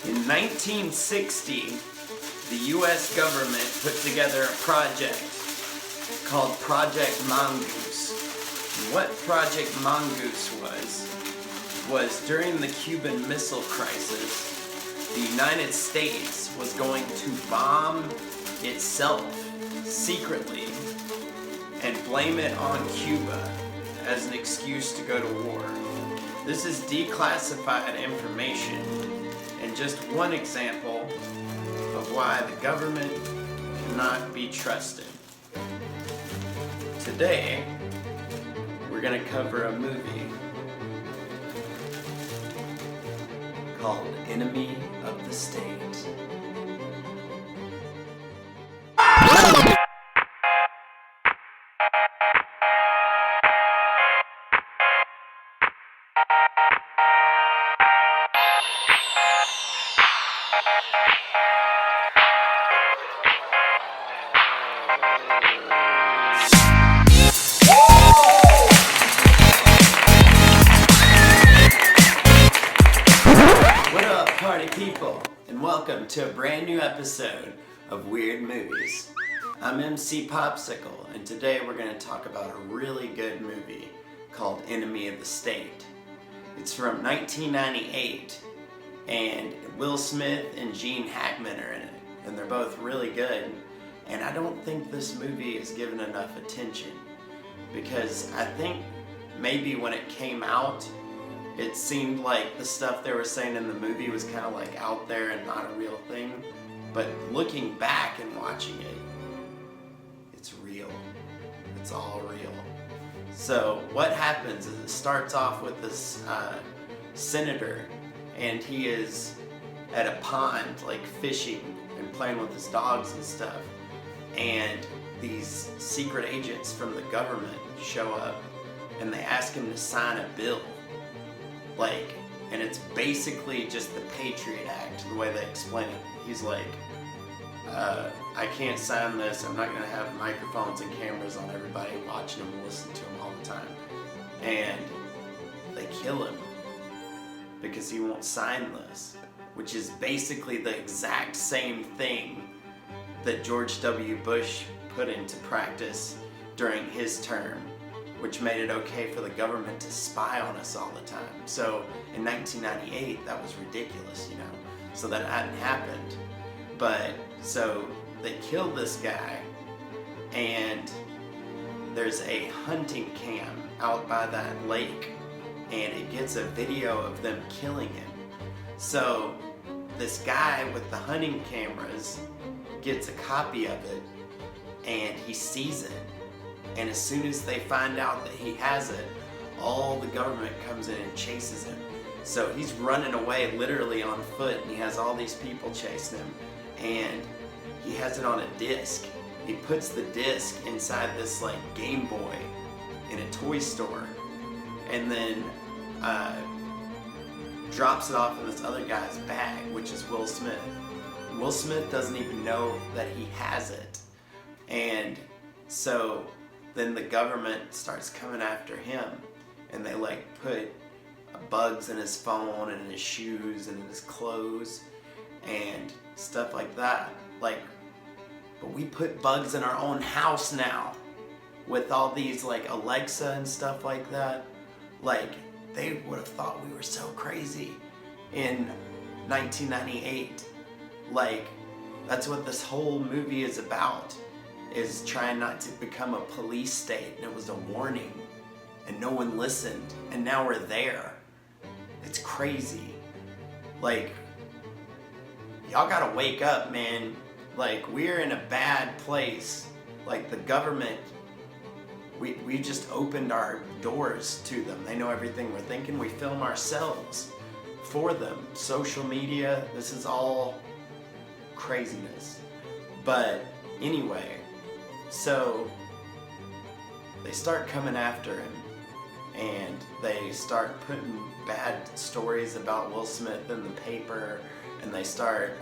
In 1960, the U.S. government put together a project called Project Mongoose. And what Project Mongoose was during the Cuban Missile Crisis, the United States was going to bomb itself secretly and blame it on Cuba as an excuse to go to war. This is declassified information and just one example of why the government cannot be trusted. Today, we're going to cover a movie called Enemy of the State. What up, party people, and welcome to a brand new episode of Weird Movies. I'm MC Popsicle, and today we're going to talk about a really good movie called Enemy of the State. It's from 1998, and Will Smith and Gene Hackman are in it, and they're both really good. And I don't think this movie is given enough attention, because I think maybe when it came out, it seemed like the stuff they were saying in the movie was kind of like out there and not a real thing. But looking back and watching it, it's real. It's all real. So what happens is it starts off with this senator, and he is at a pond like fishing and playing with his dogs and stuff. And these secret agents from the government show up and they ask him to sign a bill. And it's basically just the Patriot Act, the way they explain it. He's like, I can't sign this. I'm not going to have microphones and cameras on everybody watching him and listening to him all the time. And they kill him because he won't sign this, which is basically the exact same thing that George W. Bush put into practice during his term, which made it okay for the government to spy on us all the time. So in 1998, that was ridiculous, so that hadn't happened. But so they killed this guy, and there's a hunting cam out by that lake, and it gets a video of them killing him. So this guy with the hunting cameras gets a copy of it, and he sees it. And as soon as they find out that he has it, all the government comes in and chases him. So he's running away literally on foot, and he has all these people chasing him. And he has it on a disc. He puts the disc inside this Game Boy in a toy store, and then drops it off in this other guy's bag, which is Will Smith. Will Smith doesn't even know that he has it. And so then the government starts coming after him, and they put bugs in his phone and in his shoes and in his clothes and stuff like that. But we put bugs in our own house now with all these Alexa and stuff like that. They would have thought we were so crazy in 1998. That's what this whole movie is about, is trying not to become a police state. And it was a warning, and no one listened, and now we're there. It's crazy. Y'all gotta wake up, man. We're in a bad place. The government, we just opened our doors to them. They know everything we're thinking. We film ourselves for them. Social media, this is all craziness. But anyway, so they start coming after him, and they start putting bad stories about Will Smith in the paper, and they start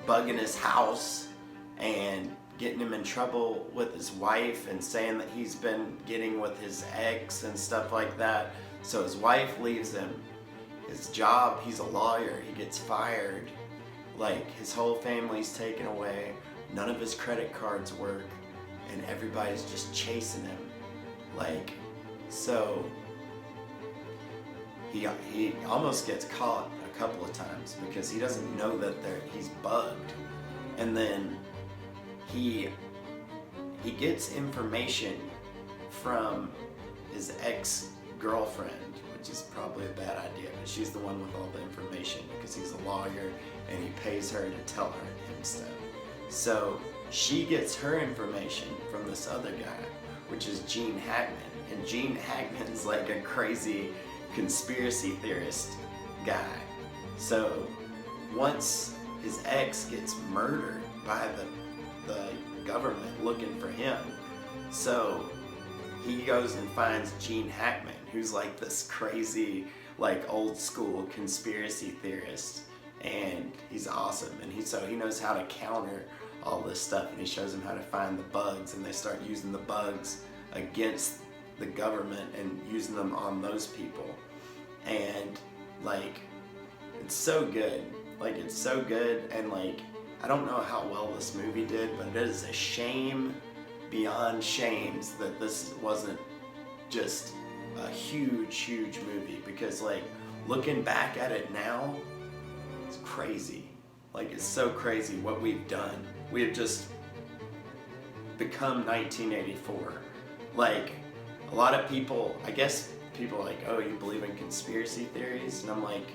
bugging his house and getting him in trouble with his wife and saying that he's been getting with his ex and stuff like that. So his wife leaves him, his job, he's a lawyer, he gets fired, like his whole family's taken away, none of his credit cards work, and everybody's just chasing him. Like, so he almost gets caught a couple of times because he doesn't know that he's bugged. And then he gets information from his ex-girlfriend, which is probably a bad idea, but she's the one with all the information because he's a lawyer and he pays her to tell him stuff. So she gets her information from this other guy, which is Gene Hackman. And Gene Hackman's like a crazy conspiracy theorist guy. So once his ex gets murdered by the government looking for him, so he goes and finds Gene Hackman, who's like this crazy, like old school conspiracy theorist, and he's awesome. And so he knows how to counter all this stuff, and he shows him how to find the bugs, and they start using the bugs against the government and using them on those people. And like, it's so good. Like, it's so good, and like, I don't know how well this movie did, but it is a shame beyond shames that this wasn't just a huge movie, because like, looking back at it now, it's crazy. Like, it's so crazy what we've done. We have just become 1984. Like, a lot of people, I guess people are like, oh, you believe in conspiracy theories? And I'm like,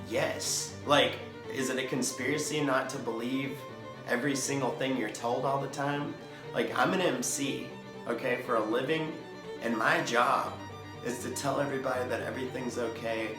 yes. Like, is it a conspiracy not to believe every single thing you're told all the time? Like, I'm an MC, okay, for a living, and my job is to tell everybody that everything's okay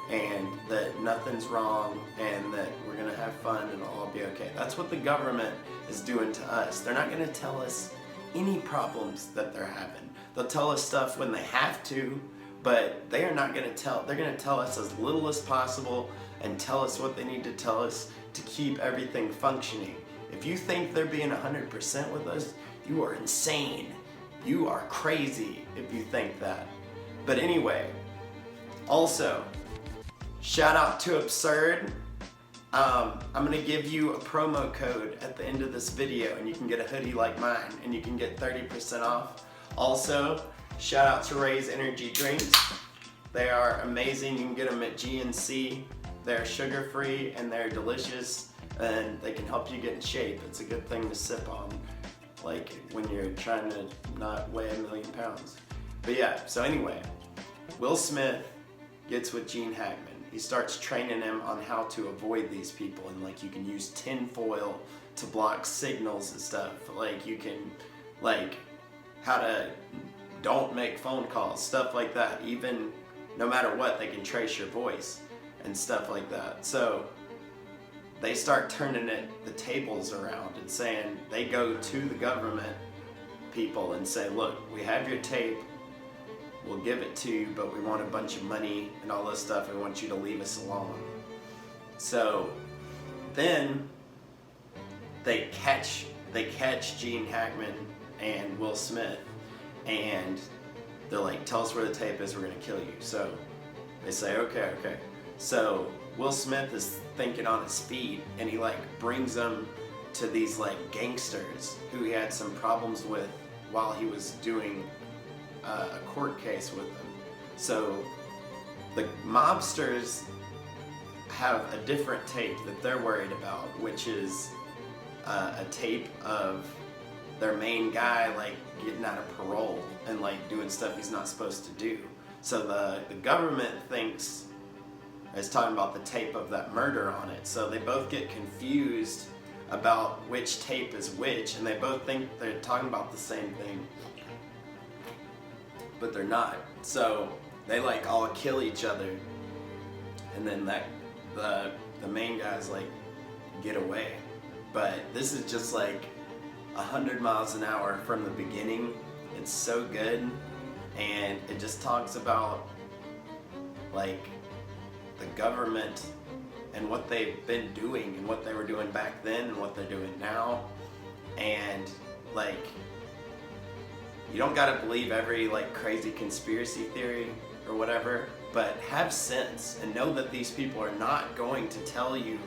and that nothing's wrong and that we're gonna have fun and it'll all be okay. That's what the government is doing to us. They're not gonna tell us any problems that they're having. They'll tell us stuff when they have to, but they are not gonna tell, they're gonna tell us as little as possible and tell us what they need to tell us to keep everything functioning. If you think they're being 100% with us, you are insane. You are crazy if you think that. But anyway, also, shout out to Absurd. I'm gonna give you a promo code at the end of this video and you can get a hoodie like mine and you can get 30% off. Also, shout out to Ray's Energy Drinks. They are amazing. You can get them at GNC. They're sugar-free and they're delicious and they can help you get in shape. It's a good thing to sip on, like when you're trying to not weigh 1,000,000 pounds. But yeah, so anyway, Will Smith gets with Gene Hackman. He starts training him on how to avoid these people, and like you can use tin foil to block signals and stuff. Like you can, like, how to don't make phone calls, stuff like that. Even no matter what, they can trace your voice and stuff like that. So they start turning the tables around and saying, they go to the government people and say, look, we have your tape, we'll give it to you, but we want a bunch of money and all this stuff, we want you to leave us alone. So then they catch Gene Hackman and Will Smith, and they're like, tell us where the tape is, we're gonna kill you. So they say, okay. So Will Smith is thinking on his feet, and he like brings them to these like gangsters who he had some problems with while he was doing a court case with them. So the mobsters have a different tape that they're worried about, which is a tape of their main guy like getting out of parole and like doing stuff he's not supposed to do. So the government thinks is talking about the tape of that murder on it. So they both get confused about which tape is which, and they both think they're talking about the same thing, but they're not. So they like all kill each other, and then the main guys like get away. But this is just like 100 miles an hour from the beginning. It's so good, and it just talks about like the government and what they've been doing and what they were doing back then and what they're doing now. And like, you don't gotta believe every like crazy conspiracy theory or whatever, but have sense and know that these people are not going to tell you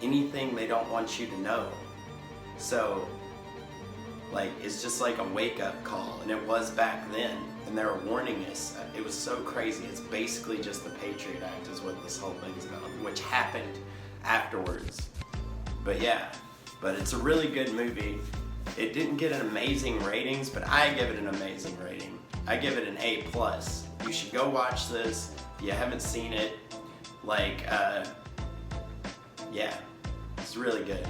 anything they don't want you to know. So, like, it's just like a wake-up call, and it was back then, and they were warning us. It was so crazy. It's basically just the Patriot Act is what this whole thing is about, which happened afterwards. But yeah, but it's a really good movie. It didn't get an amazing ratings, but I give it an amazing rating. I give it an A+. You should go watch this if you haven't seen it. Like, yeah, it's really good.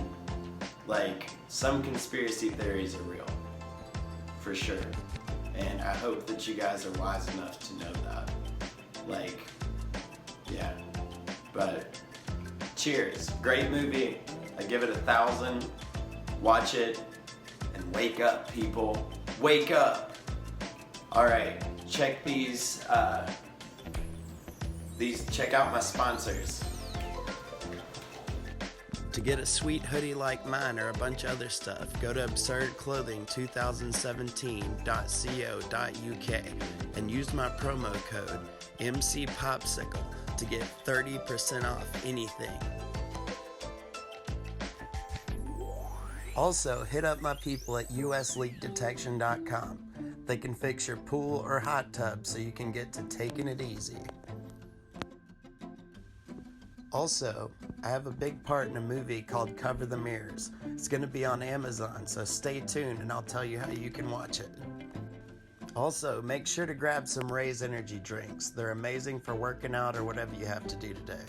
Like, some conspiracy theories are real, for sure. And I hope that you guys are wise enough to know that. Like, yeah. But, cheers. Great movie. I give it 1,000. Watch it and wake up, people. Wake up! Alright, check check out my sponsors. To get a sweet hoodie like mine or a bunch of other stuff, go to absurdclothing2017.co.uk and use my promo code MCPopsicle to get 30% off anything. Also, hit up my people at usleakdetection.com. They can fix your pool or hot tub so you can get to taking it easy. Also, I have a big part in a movie called Cover the Mirrors. It's going to be on Amazon, so stay tuned and I'll tell you how you can watch it. Also, make sure to grab some Ray's energy drinks. They're amazing for working out or whatever you have to do today.